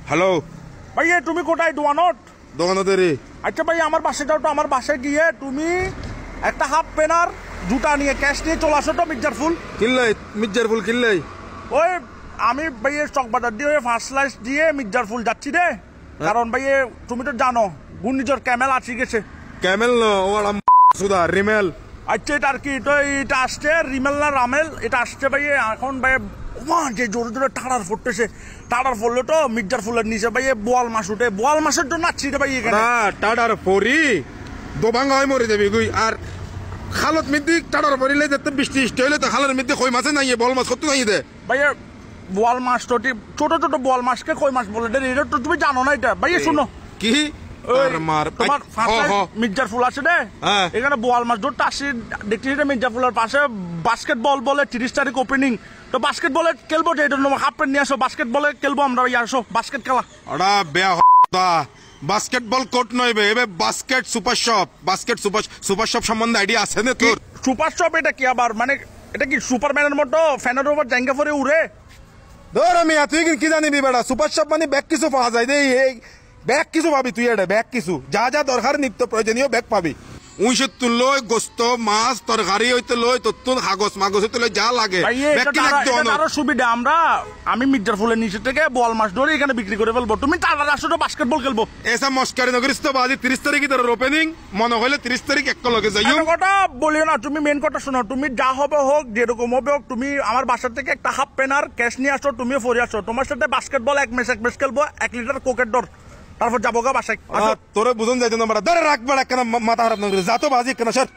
Hello ভাই তুমি কোথায় দোকানত? দোকানতে রে। আচ্ছা ভাই আমার বাসায় যাও তো, আমার বাসায় গিয়ে তুমি একটা হাফ পেনার জুতা নিয়ে ক্যাশ নিয়ে চলে আসো তো মির্জার ফুল। কিনলাই মির্জার ফুল কিনলাই? ওই আমি ভাই চক বাজার দিয়ে ফার্স্ট লাইস দিয়ে মির্জার ফুল যাচ্ছি রে, কারণ ভাই তুমি তো জানো ঘূর্ণিঝড় ক্যামেল আসি গেছে। ক্যামেল ন ওরা সুদা রিমেল। আচ্ছা এটা আর কি, তো এটা আসছে রিমেল না রামেল, এটা আসছে ভাই এখন ভাই যে জোরে জোরে টাড়ার ফুটতেছে, টাড়ার ফুললে তো মির্জার ফুলের নিচে ভাই বোয়াল মাছ উঠে, বোয়াল মাছের জন্য আসছি রে ভাই এখানে। টাড়ার ফরি দোবাঙ্গা হয়ে মরে যাবি গুই। আর খালত মিদ্দি টাড়ার ফরিলে যেতে বৃষ্টি ইষ্ট হইলে তো খালের মধ্যে কই মাছে নাই, বল মাছ কত নাই দে ভাই। বোয়াল মাছ তো ছোট ছোট বোয়াল মাছকে কই মাছ বলে, এটা তো তুমি জানো না এটা ভাই। শুনো কি তোমার মির্জার ফুল আছে রে, এখানে বোয়াল মাছ ধরতে আসি দেখছি মির্জার ফুলের পাশে বাস্কেট বল বলে 30 তারিখ ওপেনিং, তো বাস্কেট বলে খেলবো, যে হাফ প্যান্ট নিয়ে আসো, বাস্কেট বলে খেলবো আমরা, আসো বাস্কেট খেলা। ওরা বেয়া বাস্কেটবল কোর্ট নয় বে, basket super shop. Basket super shop সম্বন্ধে আইডিয়া আছে না তোর? সুপার শপ এটা কি আবার, মানে এটা কি সুপারম্যানের মতো ফ্যানের উপর জাঙ্গা পরে উড়ে? ধর আমি তুই কি জানিবি বেটা, সুপার শপ মানে ব্যাগ কিছু পাওয়া যায় দেই, এই ব্যাগ কিছু পাবি তুই, এটা ব্যাগ কিছু যা যা দরকার নিত্য প্রয়োজনীয় ব্যাগ পাবি। উইশে তুল লই গোস্ত মাছ তরকারি হইতে লই তোর কাগজ মাগজ হইতে লই যা লাগে আরো সুবিধা। আমি মির্জার ফুলের নিচে থেকে বোয়াল মাছ ধরে এখানে বিক্রি করে ফেলবো, তুমি টাটার আসো তো বাস্কেটবল খেলবো। এসা মস্কারি নগরিস তো বাজি 30 তারিখে তোর ওপেনিং মনে হইলে 30 তারিখ এক লগে যাই। কথা বলিও না, তুমি মেন কথা শোনো, তুমি যা হবে হোক যেরকম হবে হোক, তুমি আমার বাসার থেকে একটা হাফ পেনার ক্যাশ নিয়ে আসো, তুমিও ফরি আসো, তোমার সাথে বাস্কেটবল এক ম্যাচ খেলবো, 1 লিটার কোকের দর, তারপর যাবো গা বাসায়। তোরে বুঝুন যাইতো না ধরে রাখবে কেন মাথা খারাপ না যা তো বাজি কেন স্যার।